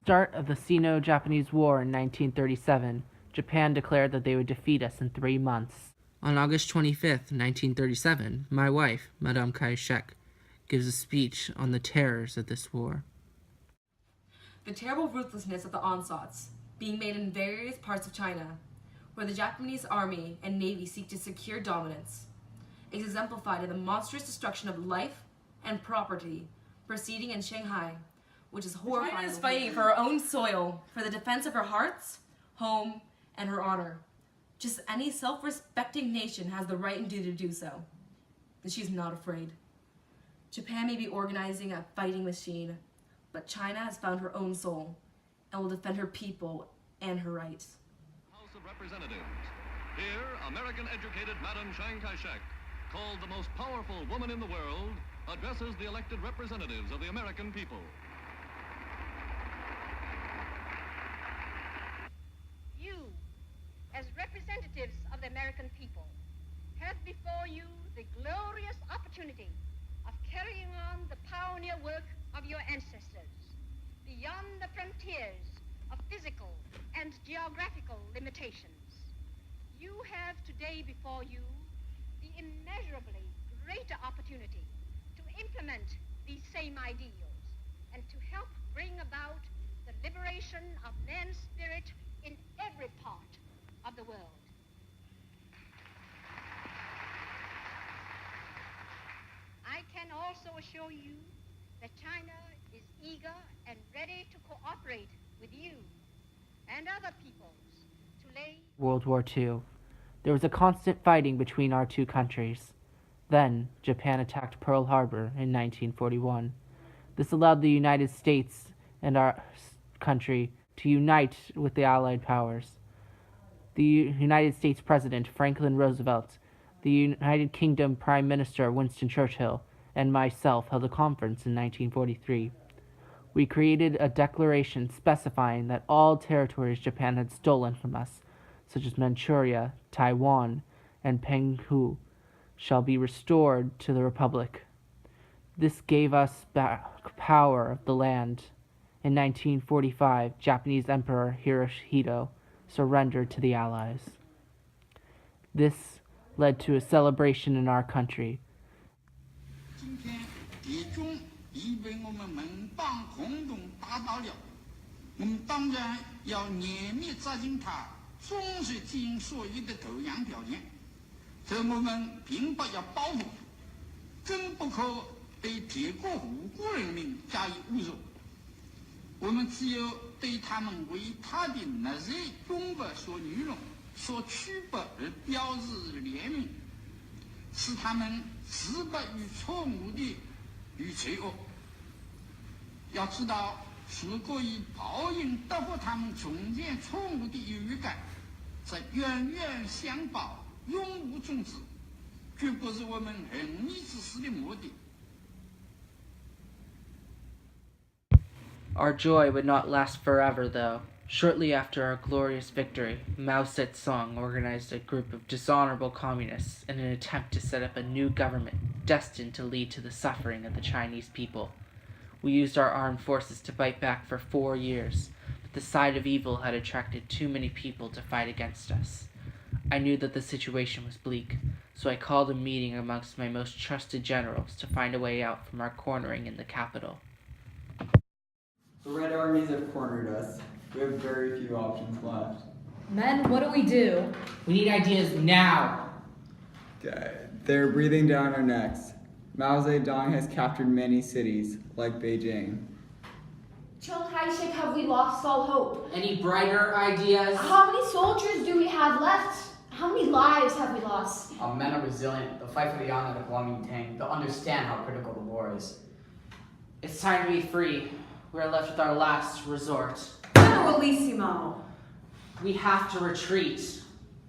start of the Sino-Japanese War in 1937, Japan declared that they would defeat us in 3 months. On August 25th, 1937, my wife, Madam Chiang gives a speech on the terrors of this war. The terrible ruthlessness of the onslaughts being made in various parts of China, where the Japanese army and navy seek to secure dominance, is exemplified in the monstrous destruction of life and property proceeding in Shanghai, which is horrifying. China is fighting for her own soil, for the defense of her hearts, home, and her honor. Just any self-respecting nation has the right and duty to do so, and she's not afraid. Japan may be organizing a fighting machine, but China has found her own soul and will defend her people and her rights. House of Representatives. Here, American-educated Madam Chiang Kai-Shek, called the most powerful woman in the world, addresses the elected representatives of the American people. You, as representatives of the American people, have before you the glorious opportunity of carrying on the pioneer work of your ancestors beyond the frontiers of physical and geographical limitations. You have today before you the immeasurably greater opportunity to implement these same ideals and to help bring about the liberation of man's spirit in every part of the world. I can also assure you that China is eager and ready to cooperate with you and other peoples to lay... World War II. There was a constant fighting between our two countries. Then, Japan attacked Pearl Harbor in 1941. This allowed the United States and our country to unite with the Allied powers. The United States President Franklin Roosevelt, the United Kingdom Prime Minister Winston Churchill, and myself held a conference in 1943. We created a declaration specifying that all territories Japan had stolen from us, such as Manchuria, Taiwan, and Penghu, shall be restored to the Republic. This gave us back power of the land. In 1945, Japanese Emperor Hirohito surrendered to the Allies. This led to a celebration in our country. 今天敌军已被我们盟邦共同打倒了，我们当然要严密执行他总是提出所有的投降条件。这我们并不要报复，更不可对铁国无辜人民加以侮辱。我们只有对他们为他的逆日勇不所愚弄、所屈不而表示怜悯，使他们自不于错误的与罪恶。要知道，如果以报应得获他们重建错误的优越感，则冤冤相报，永无终止，绝不是我们仁义之士的目的。 Our joy would not last forever, though. Shortly after our glorious victory, Mao Zedong organized a group of dishonorable communists in an attempt to set up a new government destined to lead to the suffering of the Chinese people. We used our armed forces to fight back for 4 years, but the side of evil had attracted too many people to fight against us. I knew that the situation was bleak, so I called a meeting amongst my most trusted generals to find a way out from our cornering in the capital. The Red Armies have cornered us. We have very few options left. Men, what do we do? We need ideas now! They're breathing down our necks. Mao Zedong has captured many cities, like Beijing. Chiang Kai-Shek, have we lost all hope? Any brighter ideas? How many soldiers do we have left? How many lives have we lost? Our men are resilient. They'll fight for the honor of the Kuomintang. They'll understand how critical the war is. It's time to be free. We are left with our last resort. Generalissimo! We have to retreat.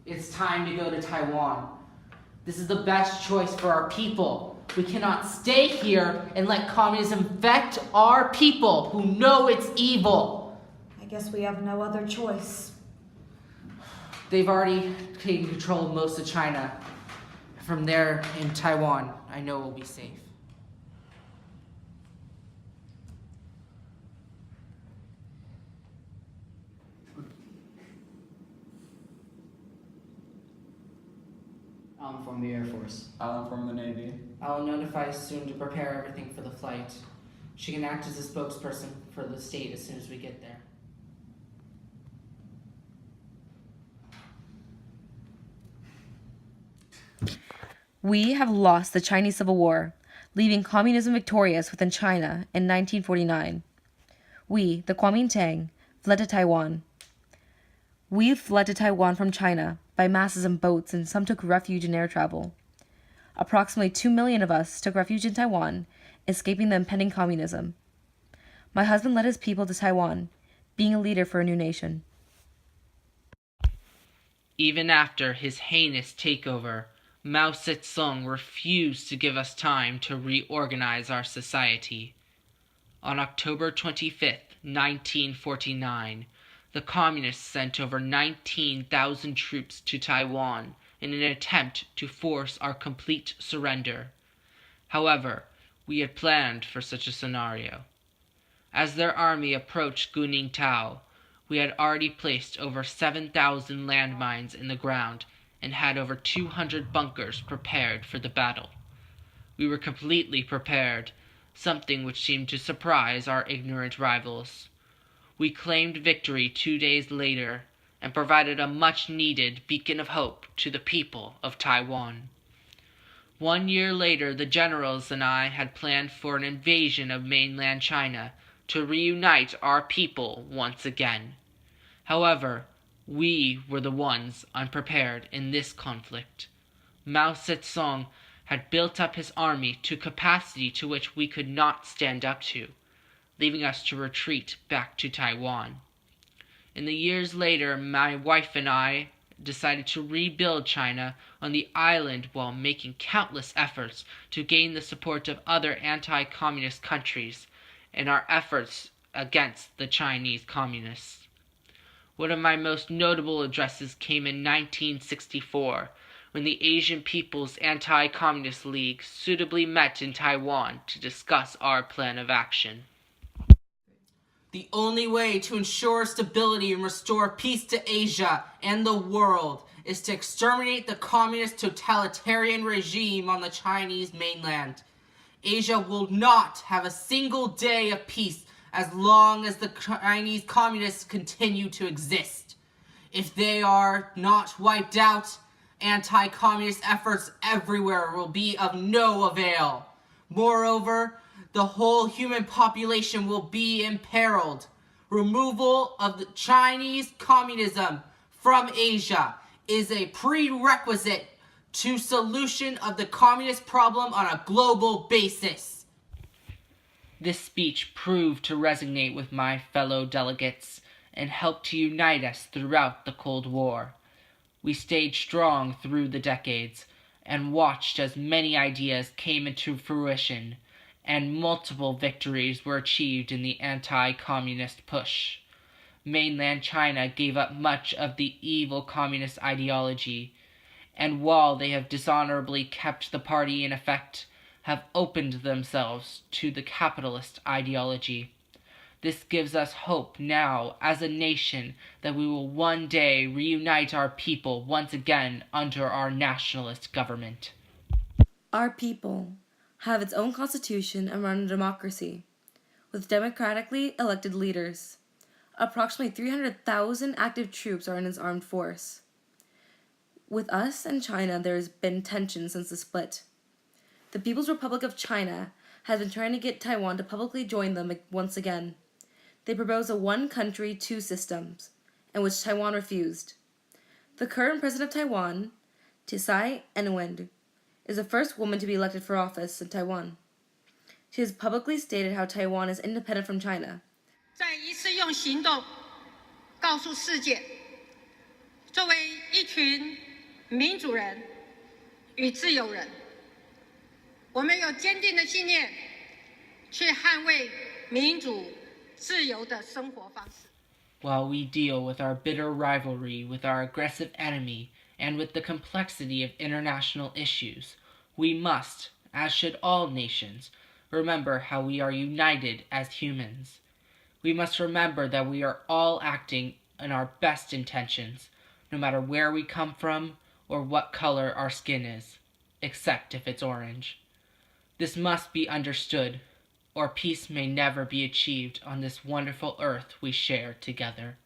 It's time to go to Taiwan. This is the best choice for our people. We cannot stay here and let communism infect our people who know it's evil. I guess we have no other choice. They've already taken control of most of China. From there in Taiwan, I know we'll be safe. I'll inform the Air Force. I'll inform the Navy. I will notify soon to prepare everything for the flight. She can act as a spokesperson for the state as soon as we get there. We have lost the Chinese Civil War, leaving communism victorious within China in 1949. We, the Kuomintang, fled to Taiwan. We fled to Taiwan from China by masses in boats, and some took refuge in air travel. Approximately 2 million of us took refuge in Taiwan, escaping the impending communism. My husband led his people to Taiwan, being a leader for a new nation. Even after his heinous takeover, Mao Zedong refused to give us time to reorganize our society. On October 25, 1949, the Communists sent over 19,000 troops to Taiwan in an attempt to force our complete surrender. However, we had planned for such a scenario. As their army approached Guningtao, we had already placed over 7,000 landmines in the ground and had over 200 bunkers prepared for the battle. We were completely prepared, something which seemed to surprise our ignorant rivals. We claimed victory 2 days later and provided a much-needed beacon of hope to the people of Taiwan. 1 year later, the generals and I had planned for an invasion of mainland China to reunite our people once again. However, we were the ones unprepared in this conflict. Mao Zedong had built up his army to capacity to which we could not stand up to, leaving us to retreat back to Taiwan. In the years later, my wife and I decided to rebuild China on the island while making countless efforts to gain the support of other anti-communist countries in our efforts against the Chinese communists. One of my most notable addresses came in 1964, when the Asian People's Anti-Communist League suitably met in Taiwan to discuss our plan of action. The only way to ensure stability and restore peace to Asia and the world is to exterminate the communist totalitarian regime on the Chinese mainland. Asia will not have a single day of peace as long as the Chinese communists continue to exist. If they are not wiped out, anti-communist efforts everywhere will be of no avail. Moreover, the whole human population will be imperiled. Removal of the Chinese communism from Asia is a prerequisite to solution of the communist problem on a global basis. This speech proved to resonate with my fellow delegates and helped to unite us throughout the Cold War. We stayed strong through the decades and watched as many ideas came into fruition and multiple victories were achieved in the anti-communist push. Mainland China gave up much of the evil communist ideology, and while they have dishonorably kept the party in effect, have opened themselves to the capitalist ideology. This gives us hope now, as a nation, that we will one day reunite our people once again under our nationalist government. Our people have its own constitution and run a democracy, with democratically elected leaders. Approximately 300,000 active troops are in its armed force. With us and China, there has been tension since the split. The People's Republic of China has been trying to get Taiwan to publicly join them once again. They proposed a one country, two systems, in which Taiwan refused. The current president of Taiwan, Tsai Ing-wen, is the first woman to be elected for office in Taiwan. She has publicly stated how Taiwan is independent from China. 在一次用行动告诉世界，作为一群民主人与自由人，我们有坚定的信念，去捍卫民主自由的生活方式。 While we deal with our bitter rivalry with our aggressive enemy and with the complexity of international issues, we must, as should all nations, remember how we are united as humans. We must remember that we are all acting in our best intentions, no matter where we come from or what color our skin is, except if it's orange. This must be understood, or peace may never be achieved on this wonderful earth we share together.